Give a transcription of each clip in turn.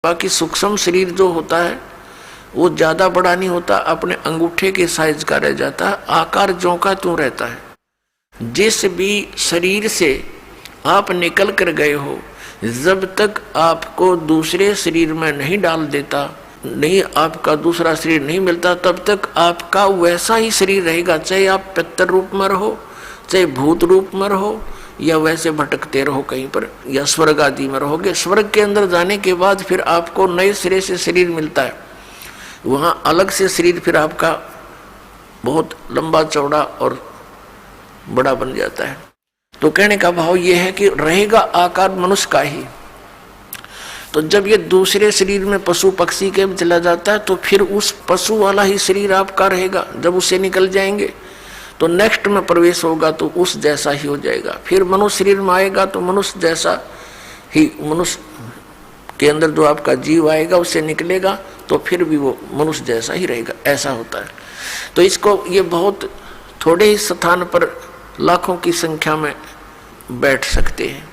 बाकी सूक्ष्म शरीर जो होता है वो ज्यादा बड़ा नहीं होता, अपने अंगूठे के साइज का रह जाता है, आकार ज्यों का त्यों रहता है। जिस भी शरीर से आप निकल कर गए हो, जब तक आपको दूसरे शरीर में नहीं डाल देता, नहीं आपका दूसरा शरीर नहीं मिलता, तब तक आपका वैसा ही शरीर रहेगा। चाहे आप पितर रूप में रहो, चाहे भूत रूप में रहो, या वैसे भटकते रहो कहीं पर, या स्वर्ग आदि में रहोगे। स्वर्ग के अंदर जाने के बाद फिर आपको नए सिरे से शरीर मिलता है, वहां अलग से शरीर फिर आपका बहुत लंबा चौड़ा और बड़ा बन जाता है। तो कहने का भाव यह है कि रहेगा आकार मनुष्य का ही। तो जब ये दूसरे शरीर में पशु पक्षी के चला जाता है तो फिर उस पशु वाला ही शरीर आपका रहेगा। जब उससे निकल जाएंगे तो नेक्स्ट में प्रवेश होगा तो उस जैसा ही हो जाएगा। फिर मनुष्य शरीर में आएगा तो मनुष्य जैसा ही, मनुष्य के अंदर जो आपका जीव आएगा उससे निकलेगा तो फिर भी वो मनुष्य जैसा ही रहेगा। ऐसा होता है। तो इसको ये बहुत थोड़े ही स्थान पर लाखों की संख्या में बैठ सकते हैं।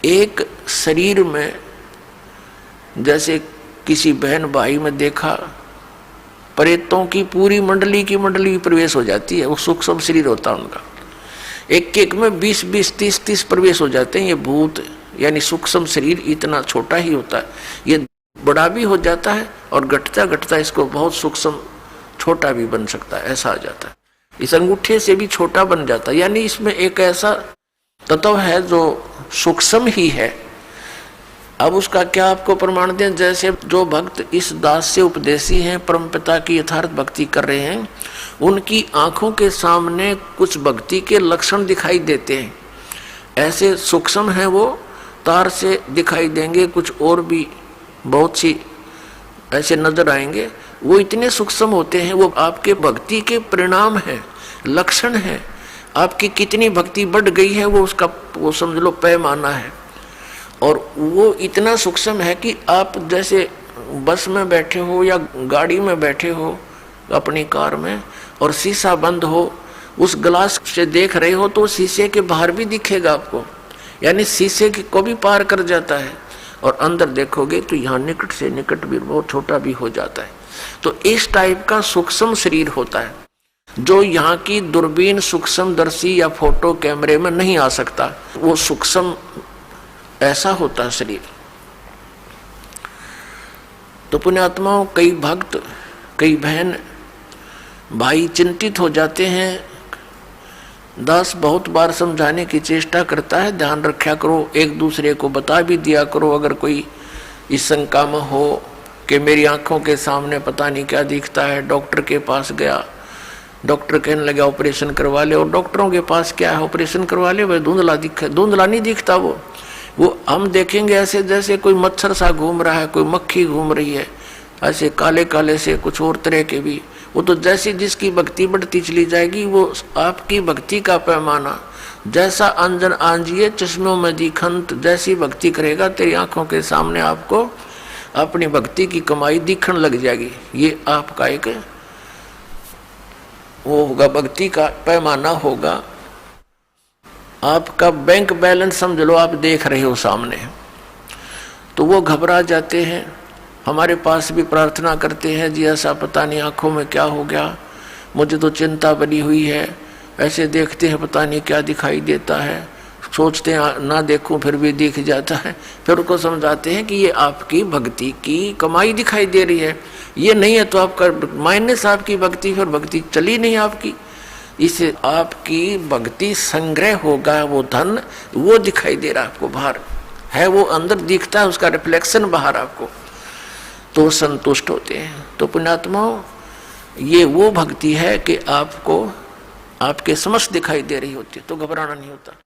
एक शरीर में जैसे किसी बहन भाई में देखा, प्रेतों की पूरी मंडली की मंडली प्रवेश हो जाती है। वो सूक्ष्म शरीर होता है उनका, एक एक में 20-20, 30-30 प्रवेश हो जाते हैं। ये भूत यानी सूक्ष्म शरीर इतना छोटा ही होता है, ये बड़ा भी हो जाता है और घटता घटता इसको बहुत सूक्ष्म छोटा भी बन सकता है। ऐसा आ जाता है, इस अंगूठे से भी छोटा बन जाता है। यानी इसमें एक ऐसा तत्व है जो सूक्ष्म ही है। अब उसका क्या आपको प्रमाण दें? जैसे जो भक्त इस दास से उपदेशी हैं, परमपिता की यथार्थ भक्ति कर रहे हैं, उनकी आंखों के सामने कुछ भक्ति के लक्षण दिखाई देते हैं। ऐसे सूक्ष्म हैं वो, तार से दिखाई देंगे, कुछ और भी बहुत सी ऐसे नजर आएंगे। वो इतने सूक्ष्म होते हैं, वो आपके भक्ति के परिणाम हैं, लक्षण हैं। आपकी कितनी भक्ति बढ़ गई है वो उसका वो समझ लो पैमाना है। और वो इतना सूक्ष्म है कि आप जैसे बस में बैठे हो या गाड़ी में बैठे हो अपनी कार में और शीशा बंद हो, उस ग्लास से देख रहे हो तो शीशे के बाहर भी दिखेगा आपको, यानी शीशे को भी पार कर जाता है। और अंदर देखोगे तो यहाँ निकट से निकट भी बहुत छोटा भी हो जाता है। तो इस टाइप का सूक्ष्म शरीर होता है जो यहाँ की दूरबीन सूक्ष्मदर्शी या फोटो कैमरे में नहीं आ सकता। वो सूक्ष्म ऐसा होता है शरीर। तो पुण्यात्माओं, कई भक्त कई बहन भाई चिंतित हो जाते हैं। दास बहुत बार समझाने की चेष्टा करता है, ध्यान रखा करो, एक दूसरे को बता भी दिया करो। अगर कोई इस शंका में हो कि मेरी आंखों के सामने पता नहीं क्या दिखता है, डॉक्टर के पास गया, डॉक्टर कहने लगा ऑपरेशन करवा ले, और डॉक्टरों के पास क्या है, ऑपरेशन करवा ले, वह धुंधला दिखा, धुंधला नहीं दिखता। वो हम देखेंगे ऐसे जैसे कोई मच्छर सा घूम रहा है, कोई मक्खी घूम रही है, ऐसे काले काले से कुछ और तरह के भी। वो तो जैसे जिसकी भक्ति बढ़ती चली जाएगी, वो आपकी भक्ति का पैमाना जैसा अंजन आंजिए चश्मों में दिखंत, जैसी भक्ति करेगा तेरी आंखों के सामने आपको अपनी भक्ति की कमाई दिखने लग जाएगी। ये आपका एक वो होगा, भक्ति का पैमाना होगा। आपका बैंक बैलेंस समझ लो आप देख रहे हो सामने। तो वो घबरा जाते हैं, हमारे पास भी प्रार्थना करते हैं, जी ऐसा पता नहीं आंखों में क्या हो गया, मुझे तो चिंता बनी हुई है। ऐसे देखते हैं पता नहीं क्या दिखाई देता है, सोचते हैं ना देखूं फिर भी दिख जाता है। फिर उनको समझाते हैं कि ये आपकी भक्ति की कमाई दिखाई दे रही है, ये नहीं है तो आपका माइनस आपकी भक्ति, फिर भक्ति चली नहीं आपकी। इससे आपकी भक्ति संग्रह होगा, वो धन वो दिखाई दे रहा आपको, बाहर है वो अंदर दिखता है, उसका रिफ्लेक्शन बाहर आपको, तो संतुष्ट होते हैं। तो पुण्यात्माओं, ये वो भक्ति है कि आपको आपके समक्ष दिखाई दे रही होती है, तो घबराना नहीं होता।